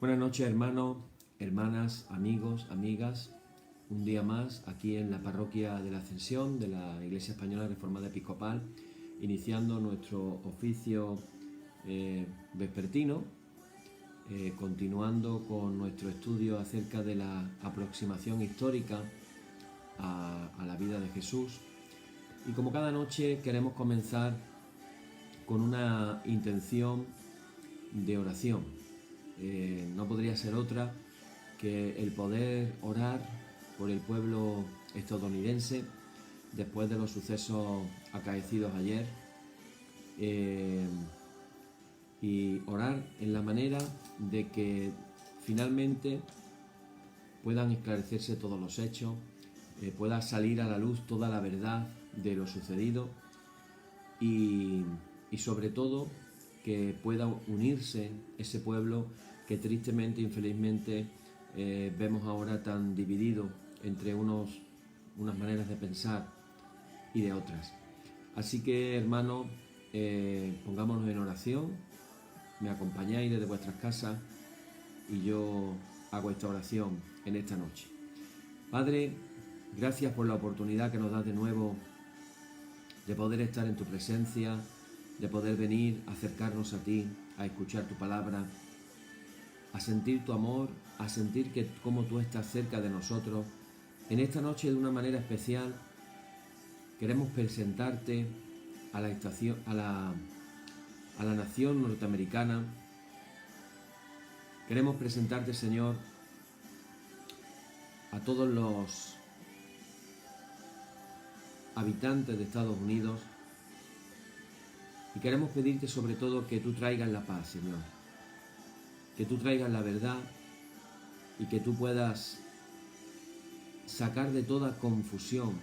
Buenas noches, hermanos, hermanas, amigos, amigas. Un día más aquí en la parroquia de la Ascensión de la Iglesia Española Reformada Episcopal, iniciando nuestro oficio vespertino, continuando con nuestro estudio acerca de la aproximación histórica a la vida de Jesús. Y como cada noche queremos comenzar con una intención de oración. No podría ser otra que el poder orar por el pueblo estadounidense después de los sucesos acaecidos ayer, y orar en la manera de que finalmente puedan esclarecerse todos los hechos, pueda salir a la luz toda la verdad de lo sucedido y sobre todo que pueda unirse ese pueblo que tristemente, infelizmente, vemos ahora tan dividido entre unas maneras de pensar y de otras. Así que, hermanos, pongámonos en oración, me acompañáis desde vuestras casas y yo hago esta oración en esta noche. Padre, gracias por la oportunidad que nos das de nuevo de poder estar en tu presencia, de poder venir, acercarnos a ti, a escuchar tu palabra, a sentir tu amor, a sentir que como tú estás cerca de nosotros. En esta noche, de una manera especial, queremos presentarte a la nación norteamericana. Queremos presentarte, Señor, a todos los habitantes de Estados Unidos, y queremos pedirte sobre todo que tú traigas la paz, Señor, que tú traigas la verdad y que tú puedas sacar de toda confusión,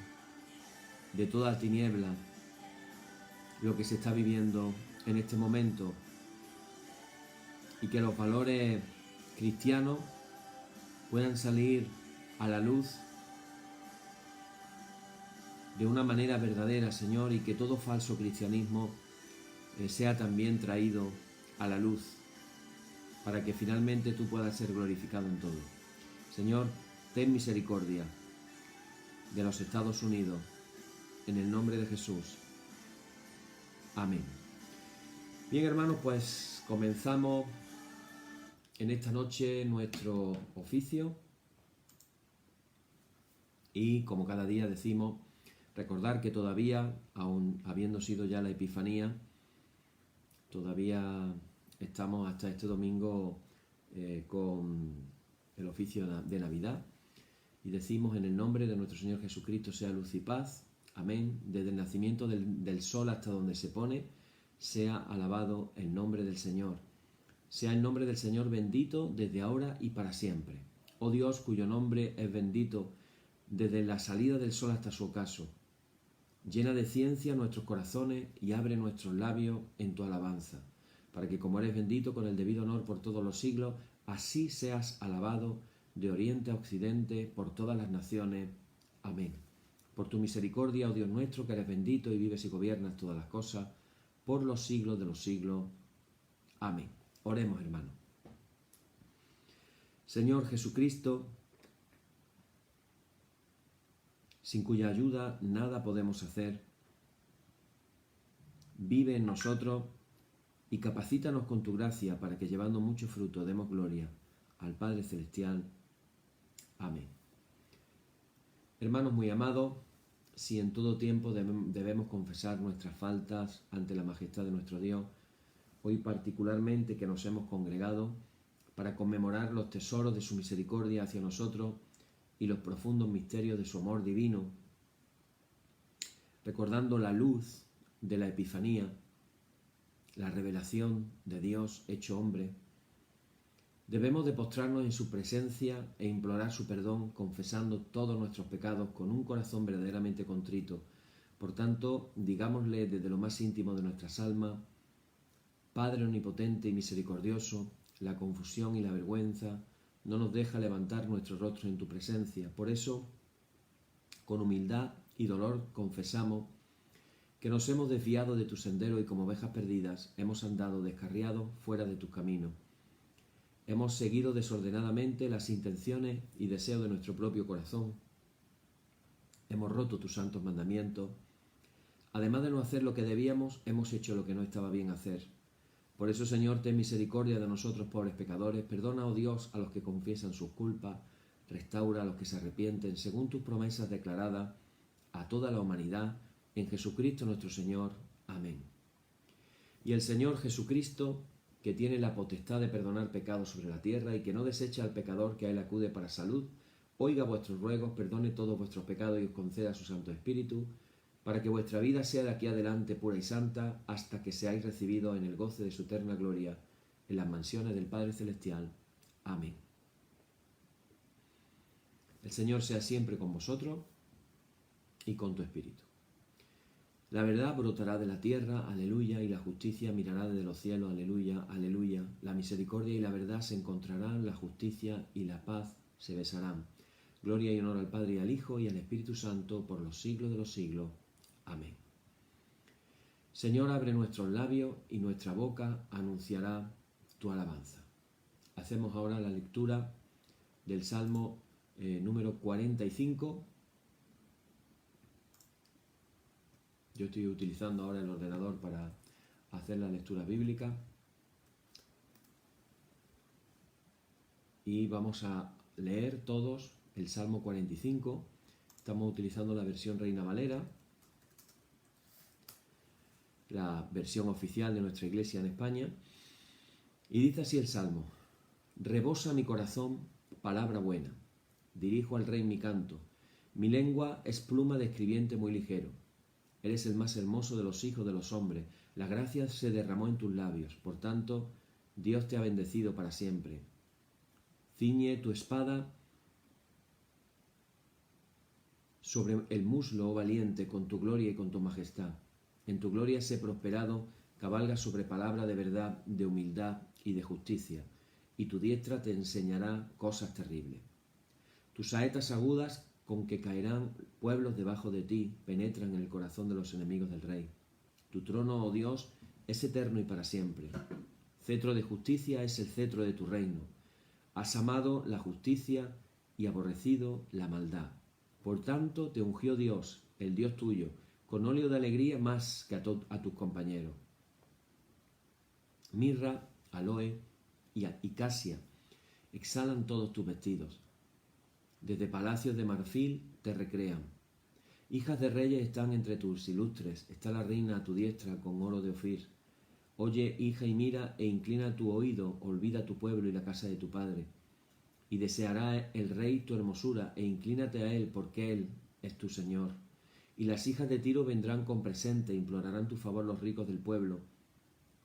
de toda tiniebla, lo que se está viviendo en este momento, y que los valores cristianos puedan salir a la luz de una manera verdadera, Señor, y que todo falso cristianismo sea también traído a la luz, para que finalmente tú puedas ser glorificado en todo. Señor, ten misericordia de los Estados Unidos, en el nombre de Jesús. Amén. Bien, hermanos, pues comenzamos en esta noche nuestro oficio, y como cada día decimos, recordar que todavía, aun habiendo sido ya la Epifanía, todavía estamos hasta este domingo con el oficio de Navidad, y decimos: en el nombre de nuestro Señor Jesucristo sea luz y paz. Amén. Desde el nacimiento del sol hasta donde se pone, sea alabado el nombre del Señor. Sea el nombre del Señor bendito desde ahora y para siempre. Oh Dios, cuyo nombre es bendito desde la salida del sol hasta su ocaso. Llena de ciencia nuestros corazones y abre nuestros labios en tu alabanza, para que, como eres bendito con el debido honor por todos los siglos, así seas alabado de oriente a occidente por todas las naciones. Amén. Por tu misericordia, oh Dios nuestro, que eres bendito y vives y gobiernas todas las cosas, por los siglos de los siglos. Amén. Oremos, hermanos. Señor Jesucristo, sin cuya ayuda nada podemos hacer, vive en nosotros y capacítanos con tu gracia para que, llevando mucho fruto, demos gloria al Padre Celestial. Amén. Hermanos muy amados, si en todo tiempo debemos confesar nuestras faltas ante la majestad de nuestro Dios, hoy particularmente que nos hemos congregado para conmemorar los tesoros de su misericordia hacia nosotros y los profundos misterios de su amor divino, recordando la luz de la Epifanía, la revelación de Dios hecho hombre, debemos de postrarnos en su presencia e implorar su perdón, confesando todos nuestros pecados con un corazón verdaderamente contrito. Por tanto, digámosle desde lo más íntimo de nuestras almas: Padre omnipotente y misericordioso, la confusión y la vergüenza no nos deja levantar nuestro rostro en tu presencia. Por eso, con humildad y dolor confesamos que nos hemos desviado de tu sendero y, como ovejas perdidas, hemos andado descarriados fuera de tus caminos. Hemos seguido desordenadamente las intenciones y deseos de nuestro propio corazón. Hemos roto tus santos mandamientos. Además de no hacer lo que debíamos, hemos hecho lo que no estaba bien hacer. Por eso, Señor, ten misericordia de nosotros, pobres pecadores. Perdona, oh Dios, a los que confiesan sus culpas. Restaura a los que se arrepienten, según tus promesas declaradas a toda la humanidad, en Jesucristo nuestro Señor. Amén. Y el Señor Jesucristo, que tiene la potestad de perdonar pecados sobre la tierra y que no desecha al pecador que a él acude para salud, oiga vuestros ruegos, perdone todos vuestros pecados y os conceda su Santo Espíritu, para que vuestra vida sea de aquí adelante pura y santa, hasta que seáis recibidos en el goce de su eterna gloria, en las mansiones del Padre Celestial. Amén. El Señor sea siempre con vosotros y con tu espíritu. La verdad brotará de la tierra, aleluya, y la justicia mirará desde los cielos, aleluya, aleluya. La misericordia y la verdad se encontrarán, la justicia y la paz se besarán. Gloria y honor al Padre y al Hijo y al Espíritu Santo por los siglos de los siglos. Amén. Señor, abre nuestros labios y nuestra boca anunciará tu alabanza. Hacemos ahora la lectura del Salmo número 45. Yo estoy utilizando ahora el ordenador para hacer la lectura bíblica. Y vamos a leer todos el Salmo 45. Estamos utilizando la versión Reina Valera, la versión oficial de nuestra iglesia en España. Y dice así el Salmo: Rebosa mi corazón palabra buena, dirijo al Rey mi canto. Mi lengua es pluma de escribiente muy ligero. Eres el más hermoso de los hijos de los hombres. La gracia se derramó en tus labios. Por tanto, Dios te ha bendecido para siempre. Ciñe tu espada sobre el muslo, oh valiente, con tu gloria y con tu majestad. En tu gloria sé prosperado, cabalga sobre palabra de verdad, de humildad y de justicia, y tu diestra te enseñará cosas terribles. Tus saetas agudas con que caerán pueblos debajo de ti, penetran en el corazón de los enemigos del rey. Tu trono, oh Dios, es eterno y para siempre. Cetro de justicia es el cetro de tu reino. Has amado la justicia y aborrecido la maldad. Por tanto, te ungió Dios, el Dios tuyo, con óleo de alegría más que a tus compañeros. Mirra, aloe y casia exhalan todos tus vestidos. Desde palacios de marfil te recrean. Hijas de reyes están entre tus ilustres, está la reina a tu diestra con oro de Ofir. Oye, hija, y mira, e inclina tu oído, olvida tu pueblo y la casa de tu padre. Y deseará el rey tu hermosura, e inclínate a él, porque él es tu Señor. Y las hijas de Tiro vendrán con presente, implorarán tu favor los ricos del pueblo.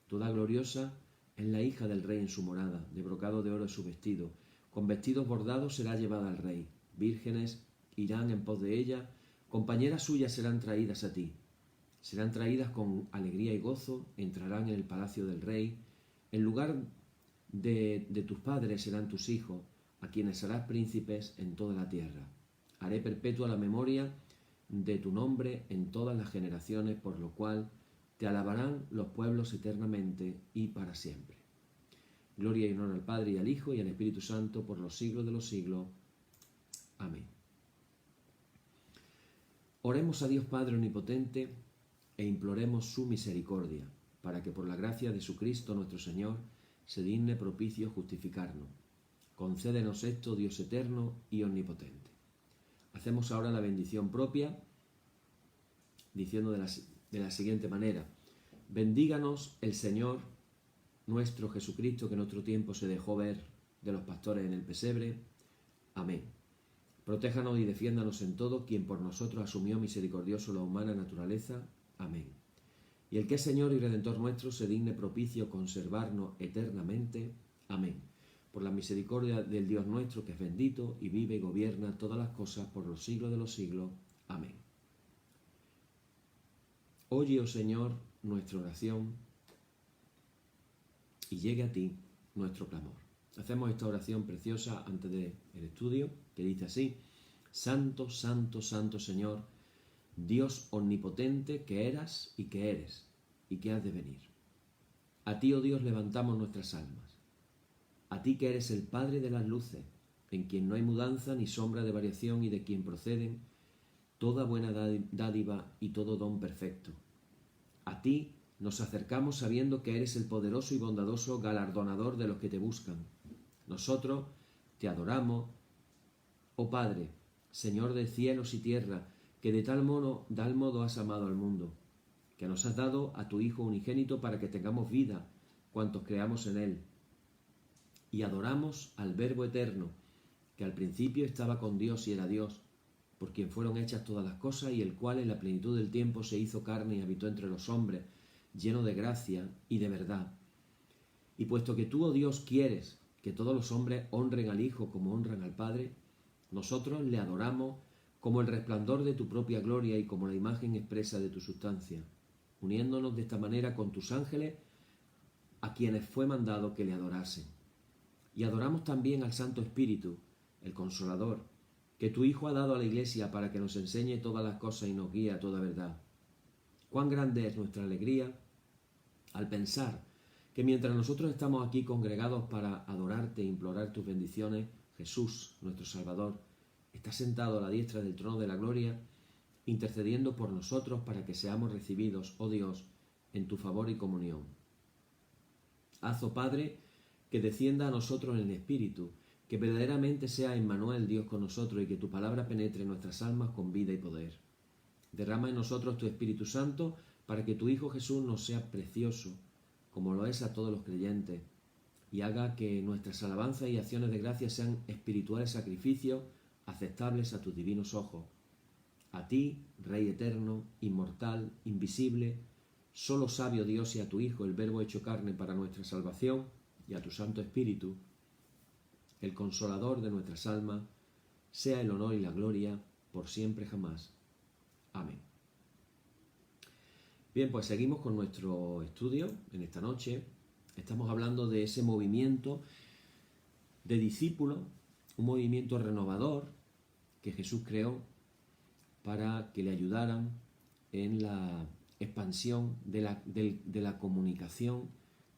Toda gloriosa es la hija del rey en su morada, de brocado de oro es su vestido. Con vestidos bordados será llevada al rey. Vírgenes irán en pos de ella, compañeras suyas serán traídas a ti. Serán traídas con alegría y gozo, entrarán en el palacio del rey. En lugar de tus padres serán tus hijos, a quienes harás príncipes en toda la tierra. Haré perpetua la memoria de tu nombre en todas las generaciones, por lo cual te alabarán los pueblos eternamente y para siempre. Gloria y honor al Padre y al Hijo y al Espíritu Santo por los siglos de los siglos. Amén. Oremos a Dios Padre Omnipotente e imploremos su misericordia, para que por la gracia de Jesucristo nuestro Señor se digne propicio justificarnos. Concédenos esto, Dios eterno y omnipotente. Hacemos ahora la bendición propia, diciendo de la siguiente manera: bendíganos el Señor nuestro Jesucristo, que en otro tiempo se dejó ver de los pastores en el pesebre. Amén. Protéjanos y defiéndanos en todo, quien por nosotros asumió misericordioso la humana naturaleza. Amén. Y el que es Señor y Redentor nuestro se digne propicio conservarnos eternamente. Amén. Por la misericordia del Dios nuestro, que es bendito y vive y gobierna todas las cosas por los siglos de los siglos. Amén. Oye, oh Señor, nuestra oración, y llegue a ti nuestro clamor. Hacemos esta oración preciosa antes del estudio, que dice así: Santo, santo, santo Señor, Dios omnipotente, que eras y que eres, y que has de venir. A ti, oh Dios, levantamos nuestras almas. a ti que eres el Padre de las luces, en quien no hay mudanza ni sombra de variación y de quien proceden toda buena dádiva y todo don perfecto. A ti nos acercamos sabiendo que eres el poderoso y bondadoso galardonador de los que te buscan. Nosotros te adoramos, oh Padre, Señor de cielos y tierra, que de tal modo has amado al mundo, que nos has dado a tu Hijo unigénito para que tengamos vida, cuantos creamos en Él. Y adoramos al Verbo eterno, que al principio estaba con Dios y era Dios, por quien fueron hechas todas las cosas, y el cual en la plenitud del tiempo se hizo carne y habitó entre los hombres, lleno de gracia y de verdad. Y puesto que tú, oh Dios, quieres que todos los hombres honren al Hijo como honran al Padre, nosotros le adoramos como el resplandor de tu propia gloria y como la imagen expresa de tu sustancia, uniéndonos de esta manera con tus ángeles, a quienes fue mandado que le adorasen. Y adoramos también al Santo Espíritu, el Consolador, que tu Hijo ha dado a la Iglesia para que nos enseñe todas las cosas y nos guíe a toda verdad. Cuán grande es nuestra alegría al pensar que mientras nosotros estamos aquí congregados para adorarte e implorar tus bendiciones, Jesús, nuestro Salvador, está sentado a la diestra del trono de la gloria, intercediendo por nosotros para que seamos recibidos, oh Dios, en tu favor y comunión. Haz, oh Padre, que descienda a nosotros en el Espíritu, que verdaderamente sea Emmanuel Dios con nosotros y que tu palabra penetre en nuestras almas con vida y poder. Derrama en nosotros tu Espíritu Santo para que tu Hijo Jesús nos sea precioso, como lo es a todos los creyentes, y haga que nuestras alabanzas y acciones de gracia sean espirituales sacrificios aceptables a tus divinos ojos. A ti, Rey eterno, inmortal, invisible, solo sabio Dios, y a tu Hijo, el Verbo hecho carne para nuestra salvación, y a tu Santo Espíritu, el Consolador de nuestras almas, sea el honor y la gloria por siempre jamás. Amén. Bien, pues seguimos con nuestro estudio en esta noche. Estamos hablando de ese movimiento de discípulos, un movimiento renovador que Jesús creó para que le ayudaran en la expansión de la comunicación,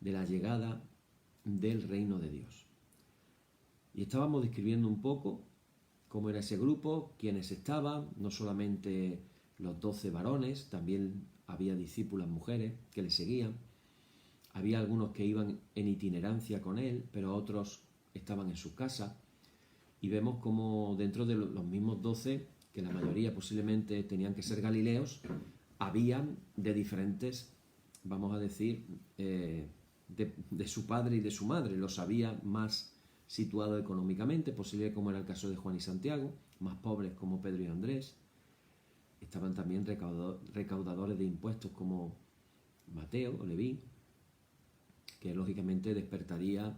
de la llegada del reino de Dios. Y estábamos describiendo un poco cómo era ese grupo, quiénes estaban, no solamente los 12 varones, también había discípulas mujeres que le seguían. Había algunos que iban en itinerancia con él, pero otros estaban en sus casas. Y vemos como dentro de los mismos 12, que la mayoría posiblemente tenían que ser galileos, habían de diferentes, vamos a decir, de su padre y de su madre. Los había más situados económicamente, posible como era el caso de Juan y Santiago, más pobres como Pedro y Andrés. Estaban también recaudadores de impuestos como Mateo o Leví, que lógicamente despertaría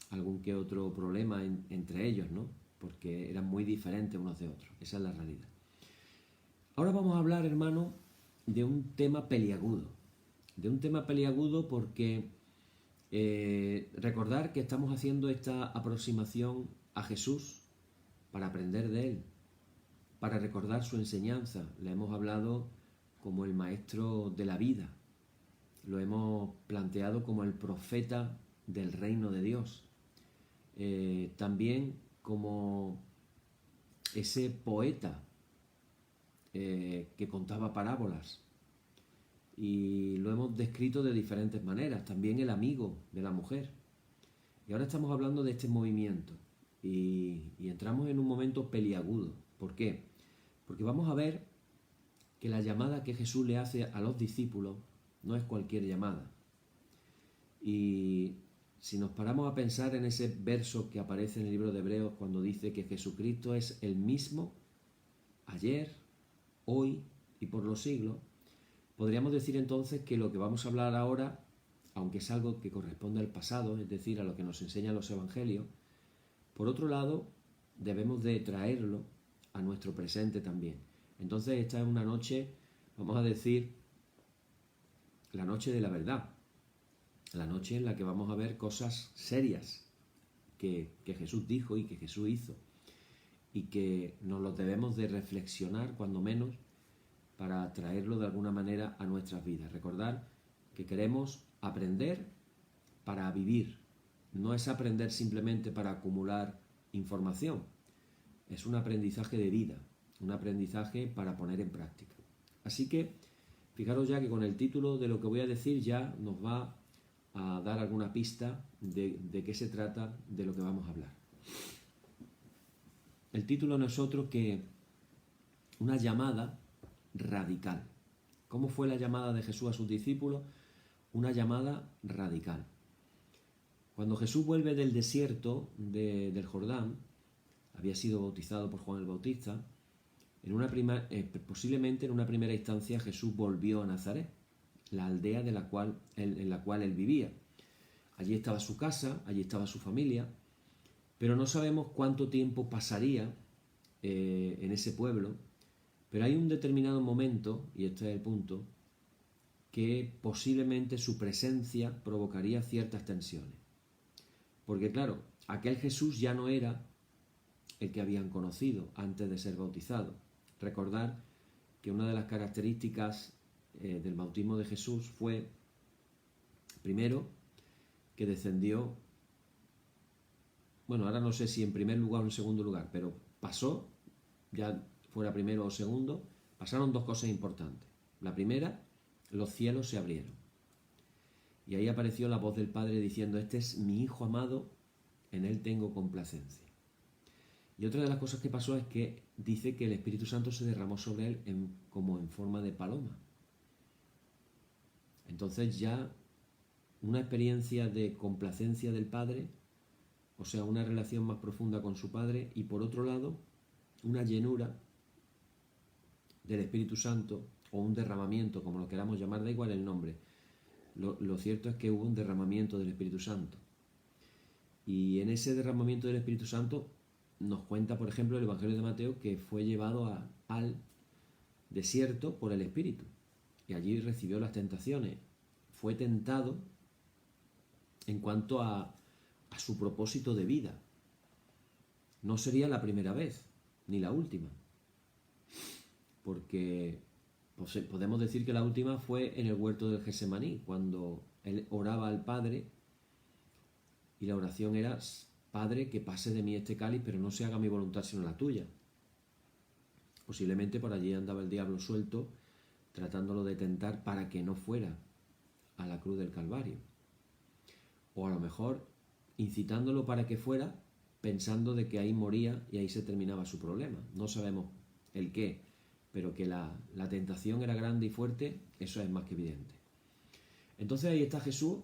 algún que otro problema entre ellos, ¿no? Porque eran muy diferentes unos de otros. Esa es la realidad. Ahora vamos a hablar, hermano, de un tema peliagudo. De un tema peliagudo porque recordar que estamos haciendo esta aproximación a Jesús para aprender de Él, para recordar su enseñanza. Le hemos hablado como el maestro de la vida. Lo hemos planteado como el profeta del reino de Dios. También como ese poeta que contaba parábolas. Y lo hemos descrito de diferentes maneras. También el amigo de la mujer. Y ahora estamos hablando de este movimiento. Y entramos en un momento peliagudo. ¿Por qué? Porque vamos a ver que la llamada que Jesús le hace a los discípulos no es cualquier llamada. Y si nos paramos a pensar en ese verso que aparece en el libro de Hebreos cuando dice que Jesucristo es el mismo ayer, hoy y por los siglos, podríamos decir entonces que lo que vamos a hablar ahora, aunque es algo que corresponde al pasado, es decir, a lo que nos enseñan los evangelios, por otro lado, debemos de traerlo a nuestro presente también. Entonces esta es una noche, vamos a decir, la noche de la verdad, la noche en la que vamos a ver cosas serias que Jesús dijo y que Jesús hizo y que nos lo debemos de reflexionar cuando menos para traerlo de alguna manera a nuestras vidas. Recordar que queremos aprender para vivir no es aprender simplemente para acumular información, es un aprendizaje de vida, un aprendizaje para poner en práctica. Así que fijaros ya que con el título de lo que voy a decir ya nos va a dar alguna pista de qué se trata de lo que vamos a hablar. El título no es otro que una llamada radical. ¿Cómo fue la llamada de Jesús a sus discípulos? Una llamada radical. Cuando Jesús vuelve del desierto del Jordán, había sido bautizado por Juan el Bautista, posiblemente en una primera instancia Jesús volvió a Nazaret, la aldea en la cual él vivía. Allí estaba su casa, allí estaba su familia, pero no sabemos cuánto tiempo pasaría en ese pueblo, pero hay un determinado momento, y este es el punto, que posiblemente su presencia provocaría ciertas tensiones. Porque claro, aquel Jesús ya no era el que habían conocido antes de ser bautizado. Recordar que una de las características del bautismo de Jesús fue, primero, que descendió, bueno, ahora no sé si en primer lugar o en segundo lugar, pero pasó, ya fuera primero o segundo, pasaron dos cosas importantes. La primera, los cielos se abrieron. Y ahí apareció la voz del Padre diciendo: este es mi Hijo amado, en él tengo complacencia. Y otra de las cosas que pasó es que dice que el Espíritu Santo se derramó sobre él como en forma de paloma. Entonces ya una experiencia de complacencia del Padre, o sea, una relación más profunda con su Padre, y por otro lado, una llenura del Espíritu Santo, o un derramamiento, como lo queramos llamar, da igual el nombre. Lo cierto es que hubo un derramamiento del Espíritu Santo. Y en ese derramamiento del Espíritu Santo nos cuenta, por ejemplo, el Evangelio de Mateo, que fue llevado al desierto por el Espíritu. Y allí recibió las tentaciones. Fue tentado en cuanto a su propósito de vida. No sería la primera vez, ni la última. Porque podemos decir que la última fue en el huerto del Getsemaní, cuando él oraba al Padre, y la oración era: Padre, que pase de mí este cáliz, pero no se haga mi voluntad sino la tuya. Posiblemente por allí andaba el diablo suelto, tratándolo de tentar para que no fuera a la cruz del Calvario. O a lo mejor incitándolo para que fuera, pensando de que ahí moría y ahí se terminaba su problema. No sabemos el qué, pero que la tentación era grande y fuerte, eso es más que evidente. Entonces ahí está Jesús,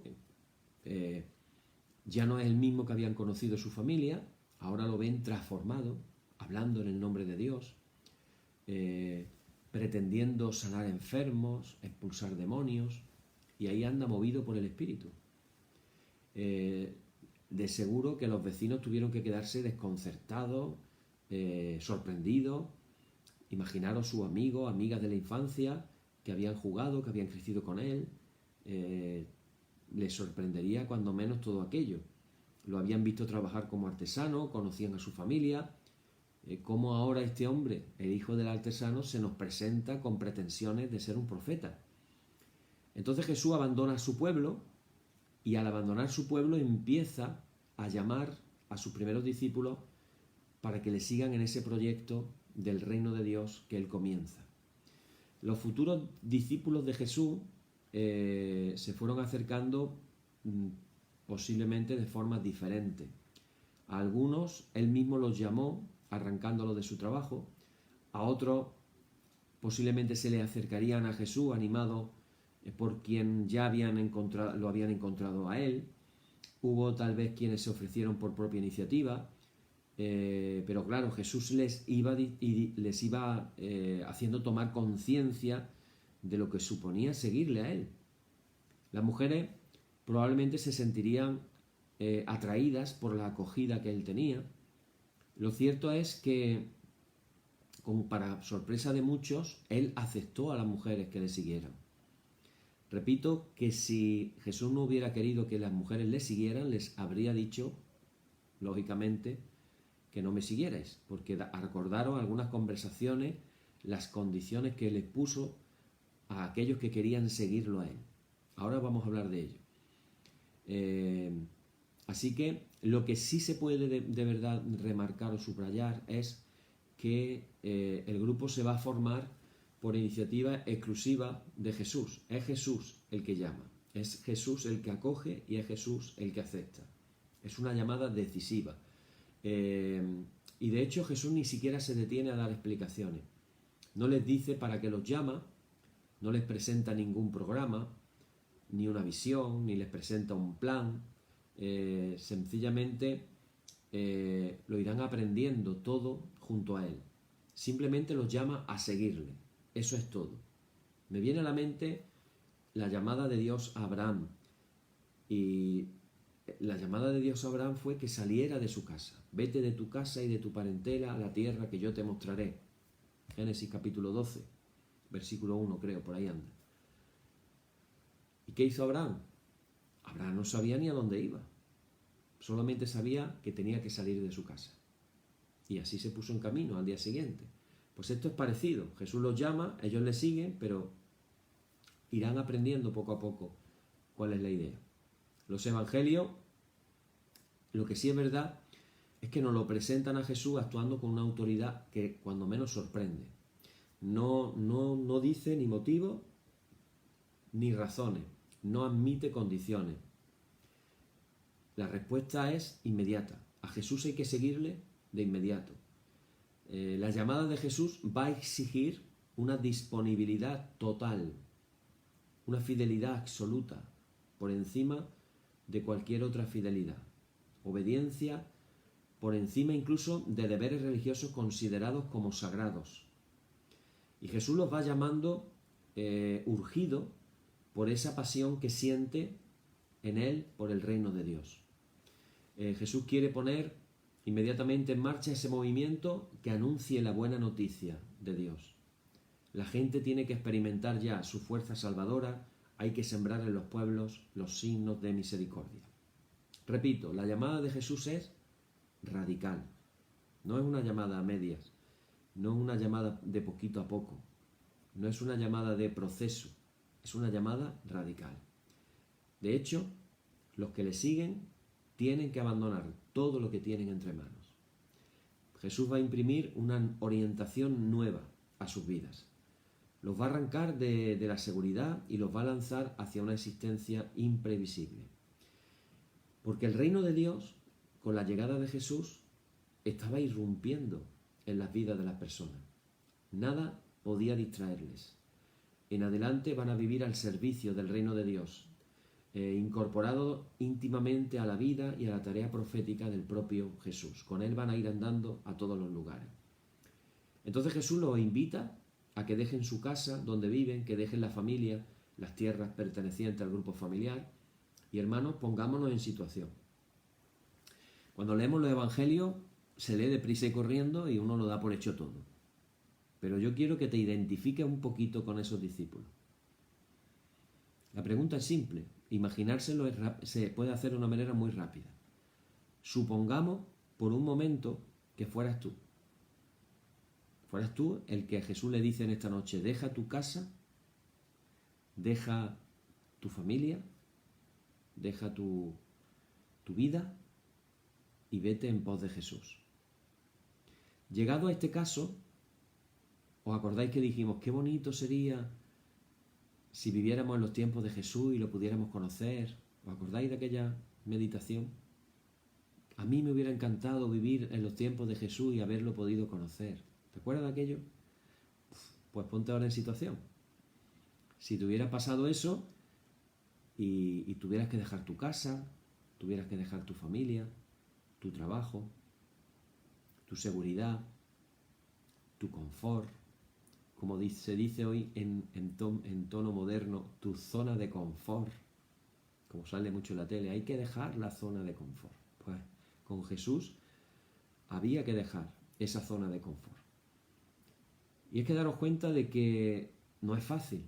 ya no es el mismo que habían conocido su familia, ahora lo ven transformado, hablando en el nombre de Dios, pretendiendo sanar enfermos, expulsar demonios, y ahí anda movido por el Espíritu. De seguro que los vecinos tuvieron que quedarse desconcertados, sorprendidos. Imaginaros sus amigos, amigas de la infancia, que habían jugado, que habían crecido con él. Les sorprendería cuando menos todo aquello. Lo habían visto trabajar como artesano, conocían a su familia. Cómo ahora este hombre, el hijo del artesano, se nos presenta con pretensiones de ser un profeta. Entonces Jesús abandona a su pueblo, y al abandonar su pueblo empieza a llamar a sus primeros discípulos para que le sigan en ese proyecto del reino de Dios que él comienza. Los futuros discípulos de Jesús se fueron acercando posiblemente de formas diferentes. A algunos él mismo los llamó arrancándolos de su trabajo, a otros posiblemente se le acercarían a Jesús animados por quien ya lo habían encontrado a él. Hubo tal vez quienes se ofrecieron por propia iniciativa, pero claro, Jesús les iba haciendo tomar conciencia de lo que suponía seguirle a él. Las mujeres probablemente se sentirían atraídas por la acogida que él tenía. Lo cierto es que, como para sorpresa de muchos, él aceptó a las mujeres que le siguieran. Repito que si Jesús no hubiera querido que las mujeres le siguieran, les habría dicho, lógicamente, que no me siguierais, porque recordaron algunas conversaciones, las condiciones que les puso a aquellos que querían seguirlo a él. Ahora vamos a hablar de ello. Así que lo que sí se puede de verdad remarcar o subrayar es que el grupo se va a formar por iniciativa exclusiva de Jesús. Es Jesús el que llama, es Jesús el que acoge y es Jesús el que acepta. Es una llamada decisiva. Y de hecho Jesús ni siquiera se detiene a dar explicaciones. No les dice para qué los llama, no les presenta ningún programa, ni una visión, ni les presenta un plan. Sencillamente lo irán aprendiendo todo junto a él. Simplemente los llama a seguirle. Eso es todo. Me viene a la mente la llamada de Dios a Abraham. Y la llamada de Dios a Abraham fue que saliera de su casa. Vete de tu casa y de tu parentela a la tierra que yo te mostraré. Génesis capítulo 12, versículo 1 creo, por ahí anda. ¿Y qué hizo Abraham? Abraham no sabía ni a dónde iba. Solamente sabía que tenía que salir de su casa. Y así se puso en camino al día siguiente. Pues esto es parecido. Jesús los llama, ellos le siguen, pero irán aprendiendo poco a poco cuál es la idea. Los evangelios, lo que sí es verdad, es que nos lo presentan a Jesús actuando con una autoridad que cuando menos sorprende. No dice ni motivos ni razones, no admite condiciones. La respuesta es inmediata. A Jesús hay que seguirle de inmediato. La llamada de Jesús va a exigir una disponibilidad total, una fidelidad absoluta, por encima de cualquier otra fidelidad. Obediencia por encima incluso de deberes religiosos considerados como sagrados. Y Jesús los va llamando urgido por esa pasión que siente en él por el reino de Dios. Jesús quiere poner inmediatamente en marcha ese movimiento que anuncie la buena noticia de Dios. La gente tiene que experimentar ya su fuerza salvadora, hay que sembrar en los pueblos los signos de misericordia. Repito, la llamada de Jesús es radical. No es una llamada a medias, no es una llamada de poquito a poco, no es una llamada de proceso, es una llamada radical. De hecho, los que le siguen tienen que abandonar todo lo que tienen entre manos. Jesús va a imprimir una orientación nueva a sus vidas. Los va a arrancar de la seguridad y los va a lanzar hacia una existencia imprevisible. Porque el reino de Dios, con la llegada de Jesús, estaba irrumpiendo en las vidas de las personas. Nada podía distraerles. En adelante van a vivir al servicio del reino de Dios, incorporado íntimamente a la vida y a la tarea profética del propio Jesús. Con él van a ir andando a todos los lugares. Entonces Jesús los invita a que dejen su casa donde viven, que dejen la familia, las tierras pertenecientes al grupo familiar. Y hermanos, pongámonos en situación. Cuando leemos los evangelios, se lee deprisa y corriendo y uno lo da por hecho todo. Pero yo quiero que te identifiques un poquito con esos discípulos. La pregunta es simple. Imaginárselo se puede hacer de una manera muy rápida. Supongamos por un momento que fueras tú. Fueras tú el que Jesús le dice en esta noche, deja tu casa, deja tu familia, deja tu vida y vete en pos de Jesús. Llegado a este caso, ¿os acordáis que dijimos qué bonito sería si viviéramos en los tiempos de Jesús y lo pudiéramos conocer? ¿Os acordáis de aquella meditación? A mí me hubiera encantado vivir en los tiempos de Jesús y haberlo podido conocer. ¿Te acuerdas de aquello? Pues ponte ahora en situación. Si te hubiera pasado eso y tuvieras que dejar tu casa, tuvieras que dejar tu familia, tu trabajo, tu seguridad, tu confort, como se dice hoy en tono moderno, tu zona de confort, como sale mucho en la tele, hay que dejar la zona de confort. Pues con Jesús había que dejar esa zona de confort. Y es que daros cuenta de que no es fácil.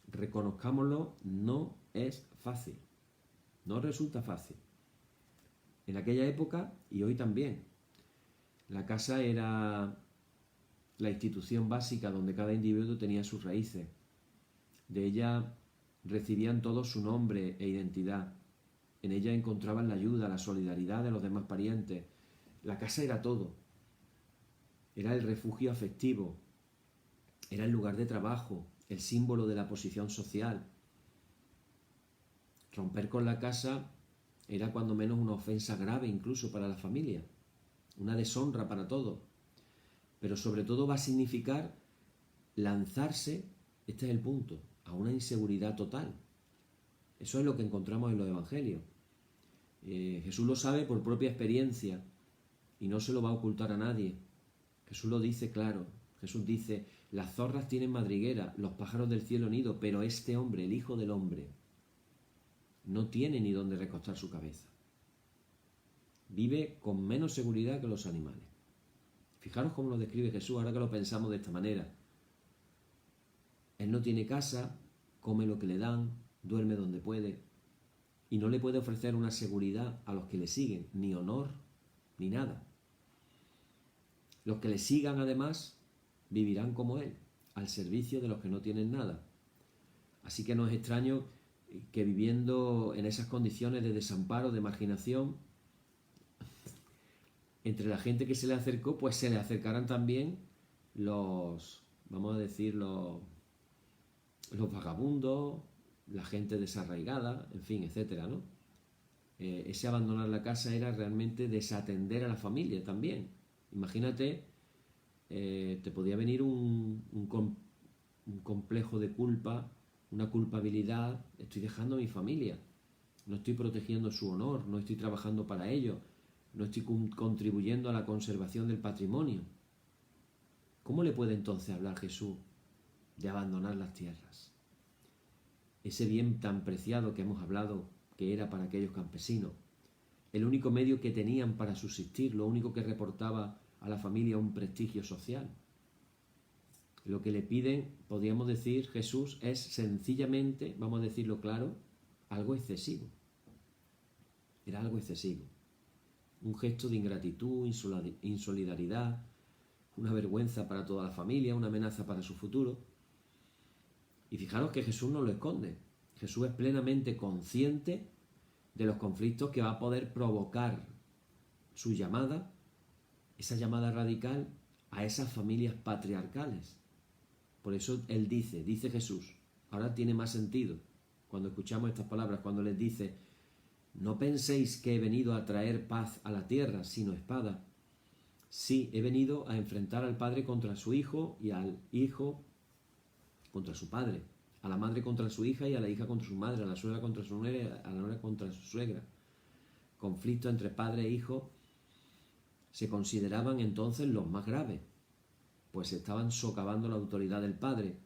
Reconozcámoslo, no es fácil. No resulta fácil. En aquella época, y hoy también, la casa era la institución básica donde cada individuo tenía sus raíces. De ella recibían todos su nombre e identidad. En ella encontraban la ayuda, la solidaridad de los demás parientes. La casa era todo. Era el refugio afectivo. Era el lugar de trabajo, el símbolo de la posición social. Romper con la casa era cuando menos una ofensa grave incluso para la familia, una deshonra para todos. Pero sobre todo va a significar lanzarse, este es el punto, a una inseguridad total. Eso es lo que encontramos en los evangelios. Jesús lo sabe por propia experiencia y no se lo va a ocultar a nadie. Jesús lo dice claro. Jesús dice, las zorras tienen madriguera, los pájaros del cielo nido, pero este hombre, el Hijo del Hombre, no tiene ni dónde recostar su cabeza. Vive con menos seguridad que los animales. Fijaros cómo lo describe Jesús ahora que lo pensamos de esta manera. Él no tiene casa, come lo que le dan, duerme donde puede y no le puede ofrecer una seguridad a los que le siguen, ni honor, ni nada. Los que le sigan además vivirán como él, al servicio de los que no tienen nada. Así que no es extraño que viviendo en esas condiciones de desamparo, de marginación, entre la gente que se le acercó, pues se le acercarán también los, vamos a decir, los vagabundos, la gente desarraigada, en fin, etcétera, ¿no? Ese abandonar la casa era realmente desatender a la familia también. Imagínate, te podía venir un complejo de culpa, una culpabilidad, estoy dejando a mi familia, no estoy protegiendo su honor, no estoy trabajando para ello, no estoy contribuyendo a la conservación del patrimonio. ¿Cómo le puede entonces hablar Jesús de abandonar las tierras? Ese bien tan preciado que hemos hablado que era para aquellos campesinos, el único medio que tenían para subsistir, lo único que reportaba a la familia un prestigio social. Lo que le piden, podríamos decir, Jesús es sencillamente, vamos a decirlo claro, algo excesivo. Era algo excesivo. Un gesto de ingratitud, insolidaridad, una vergüenza para toda la familia, una amenaza para su futuro. Y fijaros que Jesús no lo esconde. Jesús es plenamente consciente de los conflictos que va a poder provocar su llamada, esa llamada radical a esas familias patriarcales. Por eso él dice Jesús, ahora tiene más sentido cuando escuchamos estas palabras, cuando les dice, no penséis que he venido a traer paz a la tierra, sino espada. Sí, he venido a enfrentar al padre contra su hijo y al hijo contra su padre, a la madre contra su hija y a la hija contra su madre, a la suegra contra su nuera, a la nuera contra su suegra. Conflictos entre padre e hijo se consideraban entonces los más graves, pues estaban socavando la autoridad del padre.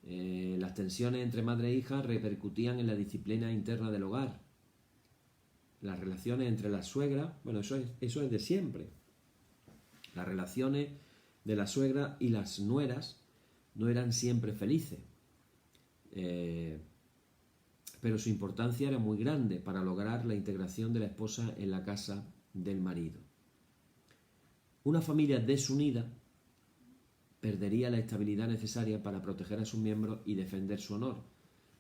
Las tensiones entre madre e hija repercutían en la disciplina interna del hogar. Las relaciones entre las suegras, bueno, eso es de siempre. Las relaciones de la suegra y las nueras no eran siempre felices, pero su importancia era muy grande para lograr la integración de la esposa en la casa del marido. Una familia desunida perdería la estabilidad necesaria para proteger a sus miembros y defender su honor.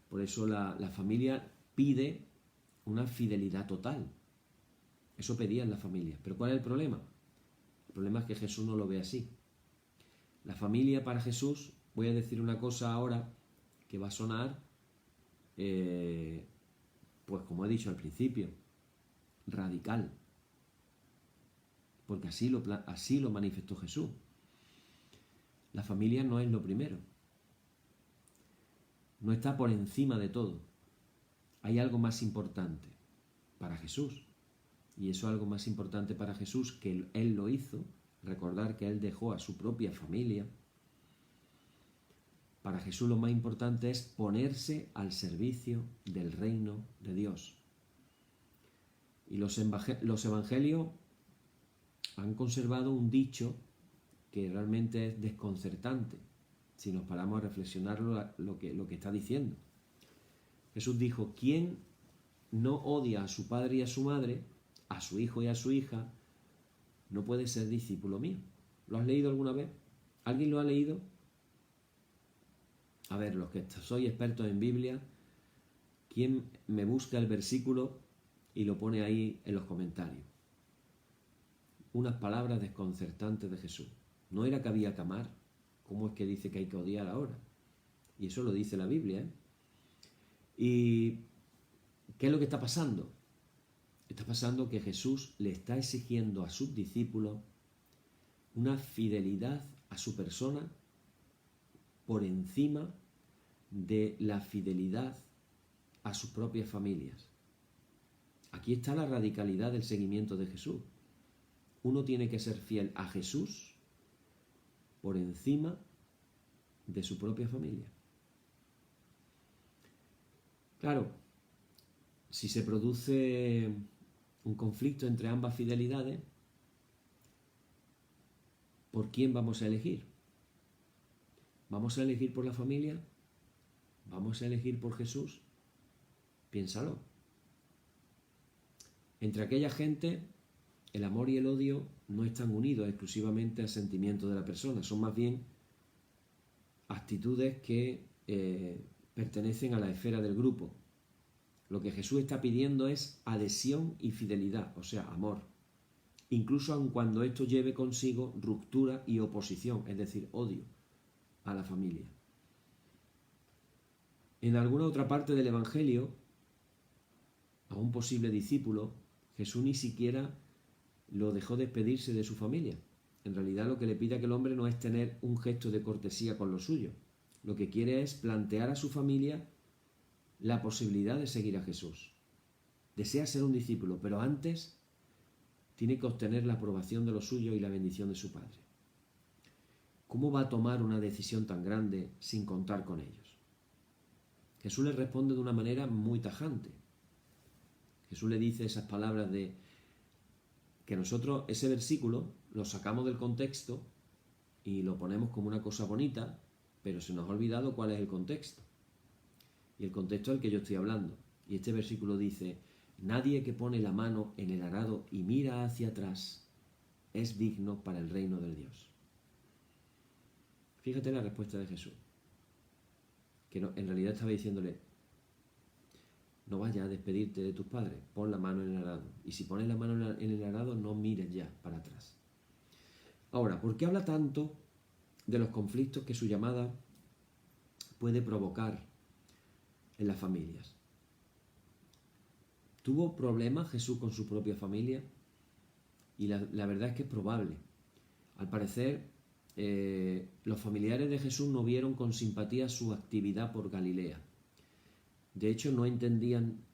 Por eso la familia pide una fidelidad total. Eso pedían las familias. ¿Pero cuál es el problema? El problema es que Jesús no lo ve así. La familia para Jesús, voy a decir una cosa ahora que va a sonar, pues como he dicho al principio, radical. Porque así lo manifestó Jesús. La familia no es lo primero. No está por encima de todo. Hay algo más importante para Jesús. Y eso algo más importante para Jesús, que Él lo hizo, recordar que Él dejó a su propia familia. Para Jesús lo más importante es ponerse al servicio del reino de Dios. Y los evangelios han conservado un dicho que realmente es desconcertante si nos paramos a reflexionar lo que está diciendo. Jesús dijo, ¿quién no odia a su padre y a su madre, a su hijo y a su hija, no puede ser discípulo mío? ¿Lo has leído alguna vez? ¿Alguien lo ha leído? A ver, los que sois expertos en Biblia, ¿quién me busca el versículo y lo pone ahí en los comentarios. Unas palabras desconcertantes de Jesús. No era que había que amar. ¿Cómo es que dice que hay que odiar ahora? Y eso lo dice la Biblia, ¿eh? ¿Y qué es lo que está pasando? Está pasando que Jesús le está exigiendo a sus discípulos una fidelidad a su persona por encima de la fidelidad a sus propias familias. Aquí está la radicalidad del seguimiento de Jesús. Uno tiene que ser fiel a Jesús por encima de su propia familia. Claro, si se produce un conflicto entre ambas fidelidades, ¿por quién vamos a elegir? ¿Vamos a elegir por la familia? ¿Vamos a elegir por Jesús? Piénsalo. Entre aquella gente, el amor y el odio no están unidos exclusivamente al sentimiento de la persona, son más bien actitudes que pertenecen a la esfera del grupo. Lo que Jesús está pidiendo es adhesión y fidelidad, o sea, amor. Incluso aun cuando esto lleve consigo ruptura y oposición, es decir, odio a la familia. En alguna otra parte del Evangelio, a un posible discípulo, Jesús ni siquiera lo dejó despedirse de su familia. En realidad lo que le pide a aquel hombre no es tener un gesto de cortesía con los suyos. Lo que quiere es plantear a su familia la posibilidad de seguir a Jesús. Desea ser un discípulo, pero antes tiene que obtener la aprobación de los suyos y la bendición de su Padre. ¿Cómo va a tomar una decisión tan grande sin contar con ellos? Jesús le responde de una manera muy tajante. Jesús le dice esas palabras de que nosotros ese versículo lo sacamos del contexto y lo ponemos como una cosa bonita, pero se nos ha olvidado cuál es el contexto. Y el contexto es el que yo estoy hablando. Y este versículo dice: nadie que pone la mano en el arado y mira hacia atrás es digno para el reino de Dios. Fíjate la respuesta de Jesús, que no, en realidad estaba diciéndole: no vayas a despedirte de tus padres, pon la mano en el arado. Y si pones la mano en el arado, no mires ya para atrás. Ahora, ¿por qué habla tanto de los conflictos que su llamada puede provocar en las familias? ¿Tuvo problemas Jesús con su propia familia? Y la verdad es que es probable. Al parecer, los familiares de Jesús no vieron con simpatía su actividad por Galilea. De hecho, no entendieron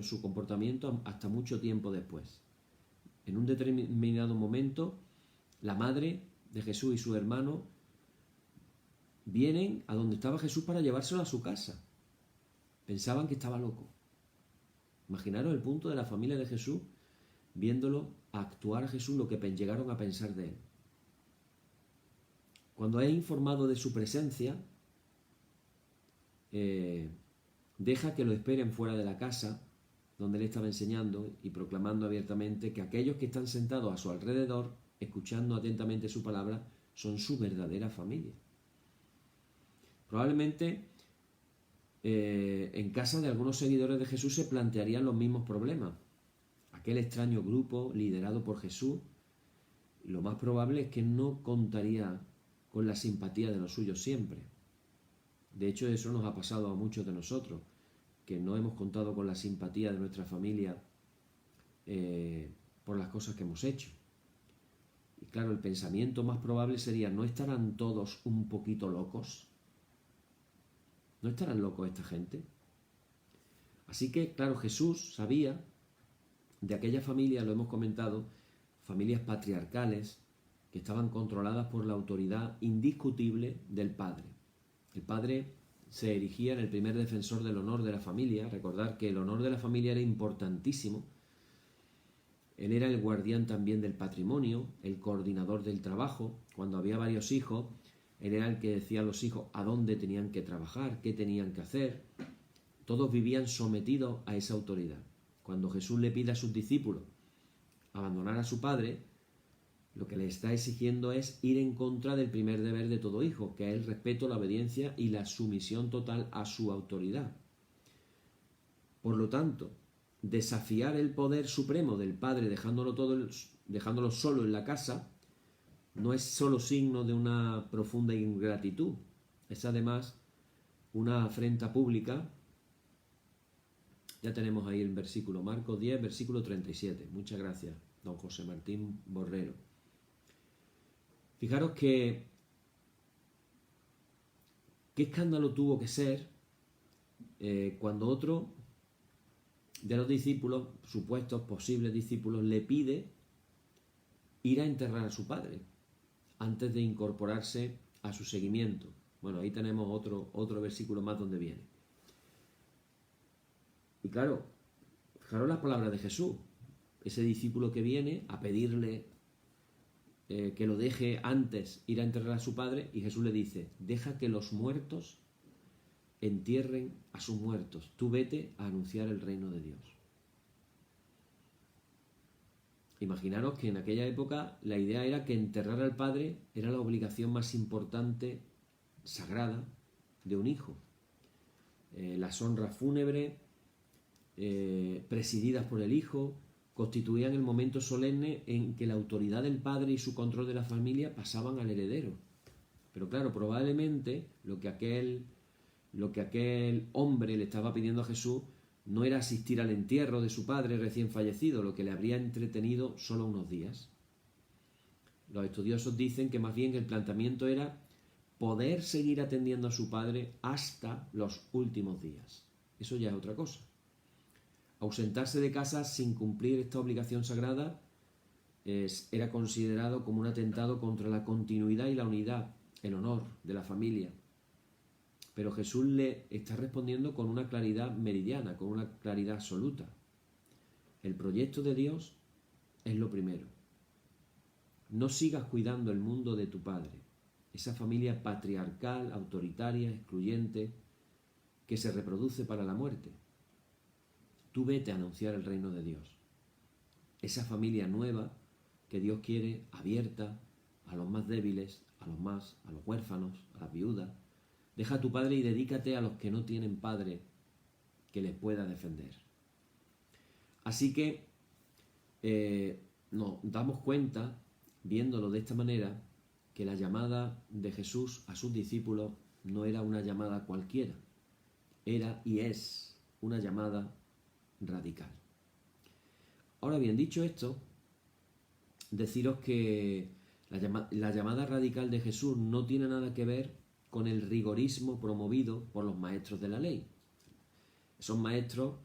su comportamiento hasta mucho tiempo después. En un determinado momento, la madre de Jesús y su hermano vienen a donde estaba Jesús para llevárselo a su casa. Pensaban que estaba loco. Imaginaros el punto de la familia de Jesús viéndolo actuar a Jesús, lo que llegaron a pensar de él. Cuando es informado de su presencia, deja que lo esperen fuera de la casa donde él estaba enseñando y proclamando abiertamente que aquellos que están sentados a su alrededor, escuchando atentamente su palabra, son su verdadera familia. Probablemente en casa de algunos seguidores de Jesús se plantearían los mismos problemas. Aquel extraño grupo liderado por Jesús, lo más probable es que no contaría con la simpatía de los suyos siempre. De hecho, eso nos ha pasado a muchos de nosotros, que no hemos contado con la simpatía de nuestra familia por las cosas que hemos hecho. Y claro, el pensamiento más probable sería: ¿no estarán todos un poquito locos? ¿No estarán locos esta gente? Así que, claro, Jesús sabía de aquella familia, lo hemos comentado, familias patriarcales que estaban controladas por la autoridad indiscutible del Padre. El Padre se erigía en el primer defensor del honor de la familia. Recordar que el honor de la familia era importantísimo. Él era el guardián también del patrimonio, el coordinador del trabajo. Cuando había varios hijos, él era el que decía a los hijos a dónde tenían que trabajar, qué tenían que hacer. Todos vivían sometidos a esa autoridad. Cuando Jesús le pide a sus discípulos abandonar a su padre, lo que le está exigiendo es ir en contra del primer deber de todo hijo, que es el respeto, la obediencia y la sumisión total a su autoridad. Por lo tanto, desafiar el poder supremo del padre dejándolo solo en la casa no es solo signo de una profunda ingratitud, es además una afrenta pública. Ya tenemos ahí el versículo, Marcos 10, versículo 37. Muchas gracias, don José Martín Borrero. Fijaros que qué escándalo tuvo que ser cuando otro de los discípulos, supuestos posibles discípulos, le pide ir a enterrar a su padre antes de incorporarse a su seguimiento. Bueno, ahí tenemos otro versículo más donde viene. Y claro, fijaros las palabras de Jesús. Ese discípulo que viene a pedirle que lo deje antes ir a enterrar a su padre, y Jesús le dice: deja que los muertos entierren a sus muertos, tú vete a anunciar el reino de Dios. Imaginaros que en aquella época la idea era que enterrar al padre era la obligación más importante, sagrada, de un hijo. Las honras fúnebres, presididas por el hijo, constituían el momento solemne en que la autoridad del padre y su control de la familia pasaban al heredero. Pero claro, probablemente lo que aquel hombre le estaba pidiendo a Jesús no era asistir al entierro de su padre recién fallecido, lo que le habría entretenido solo unos días. Los estudiosos dicen que más bien el planteamiento era poder seguir atendiendo a su padre hasta los últimos días. Eso ya es otra cosa. Ausentarse de casa sin cumplir esta obligación sagrada era considerado como un atentado contra la continuidad y la unidad, el honor de la familia. Pero Jesús le está respondiendo con una claridad meridiana, con una claridad absoluta. El proyecto de Dios es lo primero. No sigas cuidando el mundo de tu padre, esa familia patriarcal, autoritaria, excluyente, que se reproduce para la muerte. Tú vete a anunciar el reino de Dios. Esa familia nueva que Dios quiere abierta a los más débiles, a los huérfanos, a las viudas. Deja a tu padre y dedícate a los que no tienen padre que les pueda defender. Así que nos damos cuenta, viéndolo de esta manera, que la llamada de Jesús a sus discípulos no era una llamada cualquiera, era y es una llamada radical. Ahora bien, dicho esto, deciros que la llamada radical de Jesús no tiene nada que ver con el rigorismo promovido por los maestros de la ley. Esos maestros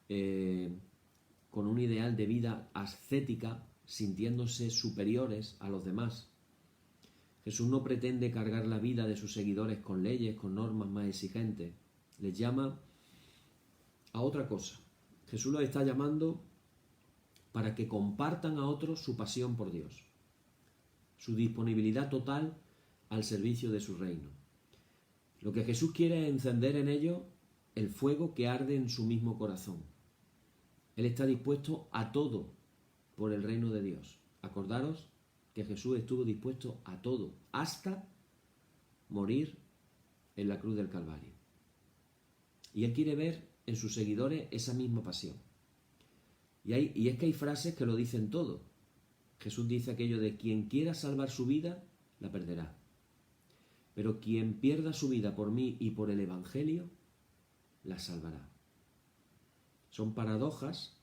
con un ideal de vida ascética, sintiéndose superiores a los demás. Jesús no pretende cargar la vida de sus seguidores con leyes, con normas más exigentes. Les llama a otra cosa. Jesús los está llamando para que compartan a otros su pasión por Dios, su disponibilidad total al servicio de su reino. Lo que Jesús quiere es encender en ellos el fuego que arde en su mismo corazón. Él está dispuesto a todo por el reino de Dios. Acordaros que Jesús estuvo dispuesto a todo, hasta morir en la cruz del Calvario. Y Él quiere ver en sus seguidores esa misma pasión. Y es que hay frases que lo dicen todo. Jesús dice aquello de: quien quiera salvar su vida, la perderá. Pero quien pierda su vida por mí y por el Evangelio, la salvará. Son paradojas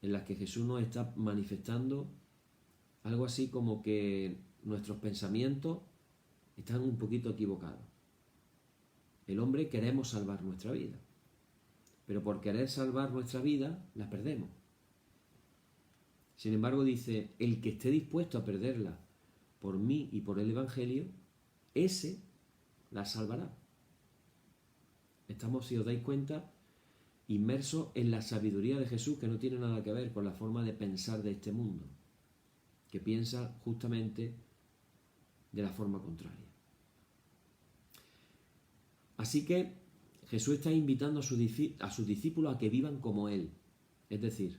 en las que Jesús nos está manifestando algo así como que nuestros pensamientos están un poquito equivocados. El hombre queremos salvar nuestra vida, pero por querer salvar nuestra vida, la perdemos. Sin embargo, dice: el que esté dispuesto a perderla por mí y por el Evangelio, ese la salvará. Estamos, si os dais cuenta, inmersos en la sabiduría de Jesús, que no tiene nada que ver con la forma de pensar de este mundo, que piensa justamente de la forma contraria. Así que Jesús está invitando a sus discípulos a que vivan como Él. Es decir,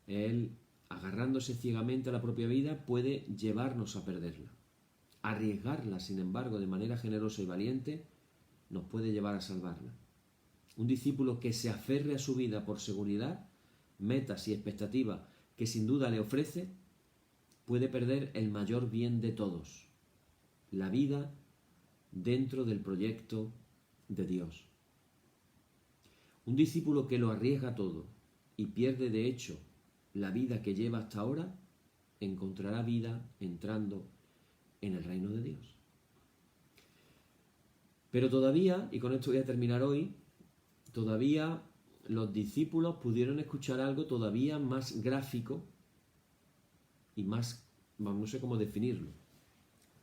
Él, agarrándose ciegamente a la propia vida, puede llevarnos a perderla. Arriesgarla, sin embargo, de manera generosa y valiente, nos puede llevar a salvarla. Un discípulo que se aferre a su vida por seguridad, metas y expectativas que sin duda le ofrece, puede perder el mayor bien de todos, la vida dentro del proyecto de Dios. Un discípulo que lo arriesga todo y pierde de hecho la vida que lleva hasta ahora, encontrará vida entrando en el reino de Dios. Pero todavía, y con esto voy a terminar hoy, todavía los discípulos pudieron escuchar algo todavía más gráfico y más, no sé cómo definirlo.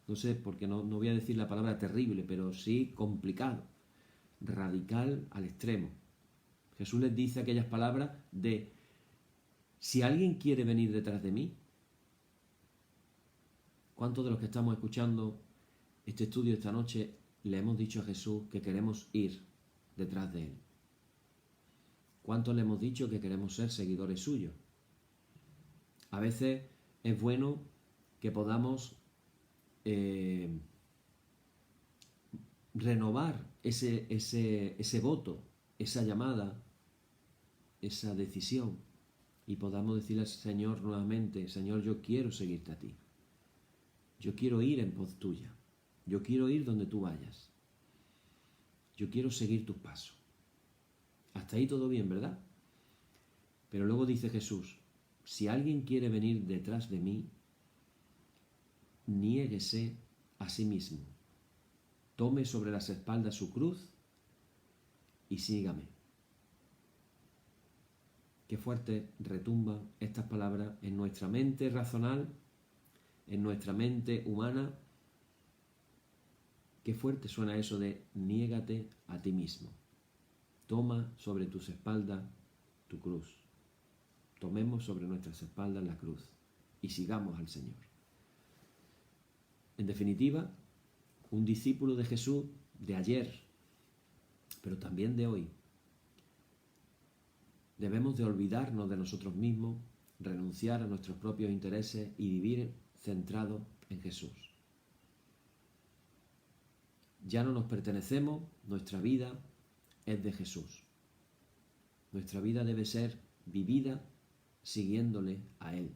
No sé, porque no voy a decir la palabra terrible, pero sí complicado, radical al extremo. Jesús les dice aquellas palabras de: si alguien quiere venir detrás de mí. ¿Cuántos de los que estamos escuchando este estudio esta noche le hemos dicho a Jesús que queremos ir detrás de Él? ¿Cuántos le hemos dicho que queremos ser seguidores suyos? A veces es bueno que podamos renovar ese voto, esa llamada, esa decisión, y podamos decirle al Señor nuevamente: Señor, yo quiero seguirte a ti. Yo quiero ir en pos tuya. Yo quiero ir donde tú vayas. Yo quiero seguir tus pasos. Hasta ahí todo bien, ¿verdad? Pero luego dice Jesús: si alguien quiere venir detrás de mí, niéguese a sí mismo. Tome sobre las espaldas su cruz y sígame. Qué fuerte retumban estas palabras en nuestra mente racional, en nuestra mente humana. Qué fuerte suena eso de niégate a ti mismo. Toma sobre tus espaldas tu cruz. Tomemos sobre nuestras espaldas la cruz y sigamos al Señor. En definitiva, un discípulo de Jesús de ayer, pero también de hoy, debemos de olvidarnos de nosotros mismos, renunciar a nuestros propios intereses y vivir centrados en Jesús. Ya no nos pertenecemos, nuestra vida es de Jesús. Nuestra vida debe ser vivida siguiéndole a Él.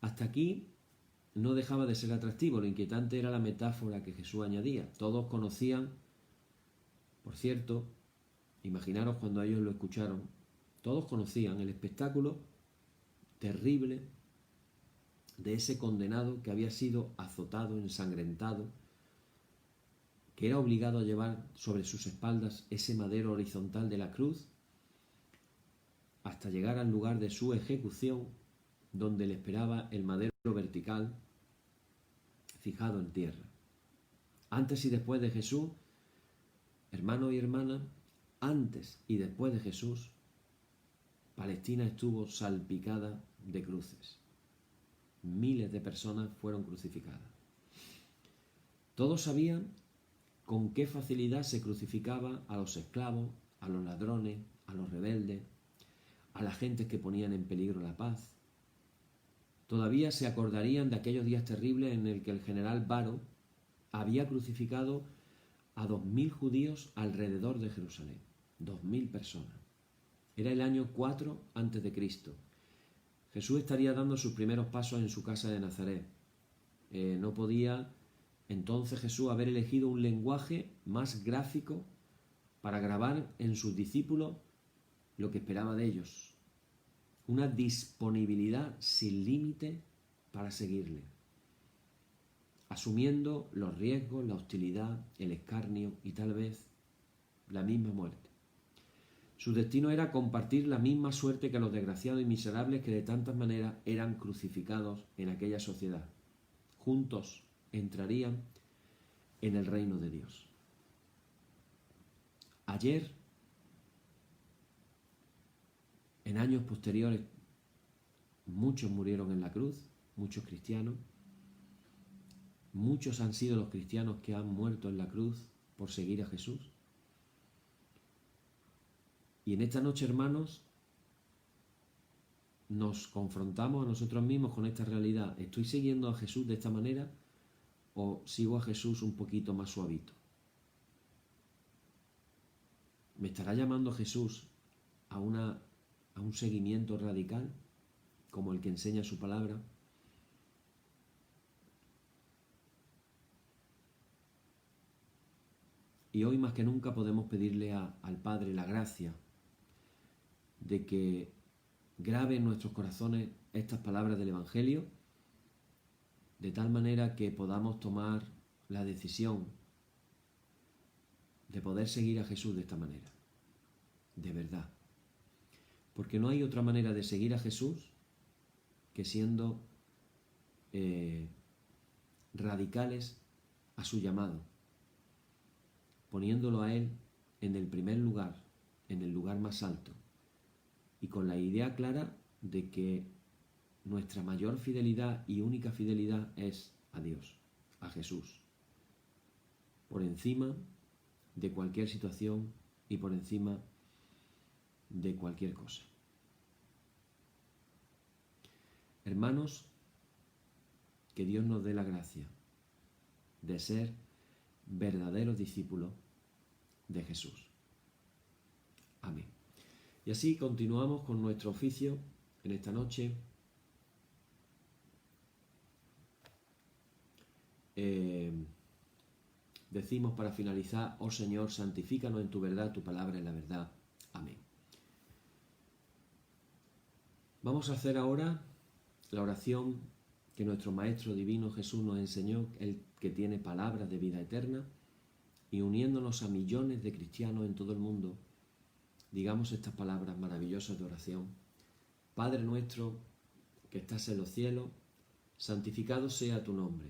Hasta aquí no dejaba de ser atractivo, lo inquietante era la metáfora que Jesús añadía. Todos conocían, por cierto, imaginaros cuando ellos lo escucharon, todos conocían el espectáculo terrible de ese condenado que había sido azotado, ensangrentado, que era obligado a llevar sobre sus espaldas ese madero horizontal de la cruz hasta llegar al lugar de su ejecución, donde le esperaba el madero vertical fijado en tierra. Antes y después de Jesús, hermanos y hermanas, antes y después de Jesús, Palestina estuvo salpicada de cruces. Miles de personas fueron crucificadas. Todos sabían con qué facilidad se crucificaba a los esclavos, a los ladrones, a los rebeldes, a la gente que ponían en peligro la paz. Todavía se acordarían de aquellos días terribles en el que el general Varo había crucificado a 2000 judíos alrededor de Jerusalén. 2000 personas. Era el año 4 a.C. Jesús estaría dando sus primeros pasos en su casa de Nazaret. No podía entonces Jesús haber elegido un lenguaje más gráfico para grabar en sus discípulos lo que esperaba de ellos. Una disponibilidad sin límite para seguirle, asumiendo los riesgos, la hostilidad, el escarnio y tal vez la misma muerte. Su destino era compartir la misma suerte que los desgraciados y miserables que de tantas maneras eran crucificados en aquella sociedad. Juntos entrarían en el reino de Dios. Ayer, en años posteriores, muchos murieron en la cruz, muchos cristianos. Muchos han sido los cristianos que han muerto en la cruz por seguir a Jesús. Y en esta noche, hermanos, nos confrontamos a nosotros mismos con esta realidad. ¿Estoy siguiendo a Jesús de esta manera o sigo a Jesús un poquito más suavito? ¿Me estará llamando Jesús a un seguimiento radical como el que enseña su palabra? Y hoy más que nunca podemos pedirle al Padre la gracia de que grabe en nuestros corazones estas palabras del Evangelio, de tal manera que podamos tomar la decisión de poder seguir a Jesús de esta manera, de verdad. Porque no hay otra manera de seguir a Jesús que siendo radicales a su llamado, poniéndolo a Él en el primer lugar, en el lugar más alto, y con la idea clara de que nuestra mayor fidelidad y única fidelidad es a Dios, a Jesús, por encima de cualquier situación y por encima de cualquier cosa. Hermanos, que Dios nos dé la gracia de ser verdaderos discípulos de Jesús. Amén. Y así continuamos con nuestro oficio en esta noche. Decimos para finalizar: oh Señor, santifícanos en tu verdad, tu palabra es la verdad. Amén. Vamos a hacer ahora la oración que nuestro Maestro Divino Jesús nos enseñó, el que tiene palabras de vida eterna, y uniéndonos a millones de cristianos en todo el mundo, digamos estas palabras maravillosas de oración. Padre nuestro que estás en los cielos, santificado sea tu nombre.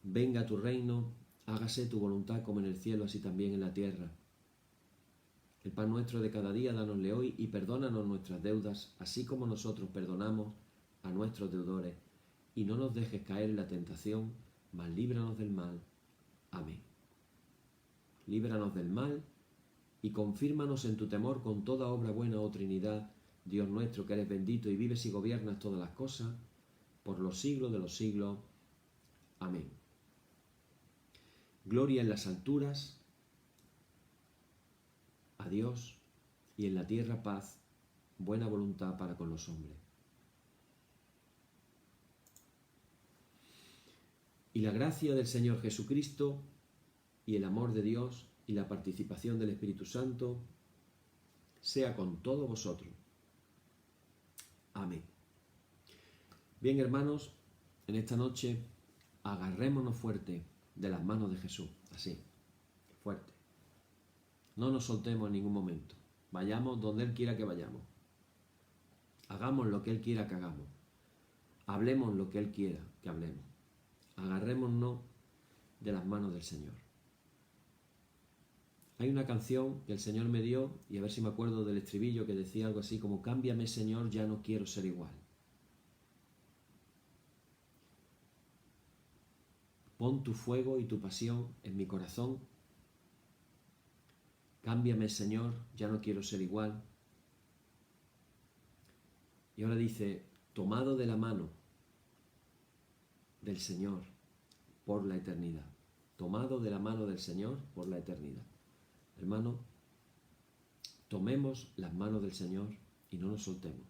Venga tu reino, hágase tu voluntad como en el cielo, así también en la tierra. El pan nuestro de cada día, dánosle hoy, y perdónanos nuestras deudas, así como nosotros perdonamos a nuestros deudores, y no nos dejes caer en la tentación, mas líbranos del mal. Amén. Líbranos del mal y confírmanos en tu temor con toda obra buena, oh Trinidad, Dios nuestro, que eres bendito y vives y gobiernas todas las cosas, por los siglos de los siglos. Amén. Gloria en las alturas a Dios, y en la tierra paz, buena voluntad para con los hombres. Y la gracia del Señor Jesucristo, y el amor de Dios, y la participación del Espíritu Santo, sea con todos vosotros. Amén. Bien, hermanos, en esta noche agarrémonos fuerte de las manos de Jesús, así, fuerte. No nos soltemos en ningún momento. Vayamos donde Él quiera que vayamos. Hagamos lo que Él quiera que hagamos. Hablemos lo que Él quiera que hablemos. Agarrémonos de las manos del Señor. Hay una canción que el Señor me dio, y a ver si me acuerdo del estribillo, que decía algo así como: cámbiame, Señor, ya no quiero ser igual. Pon tu fuego y tu pasión en mi corazón. Cámbiame, Señor, ya no quiero ser igual. Y ahora dice: tomado de la mano del Señor por la eternidad. Tomado de la mano del Señor por la eternidad. Hermano, tomemos las manos del Señor y no nos soltemos.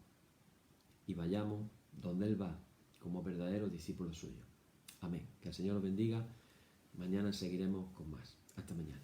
Y vayamos donde Él va, como verdaderos discípulos suyos. Amén. Que el Señor los bendiga. Mañana seguiremos con más. Hasta mañana.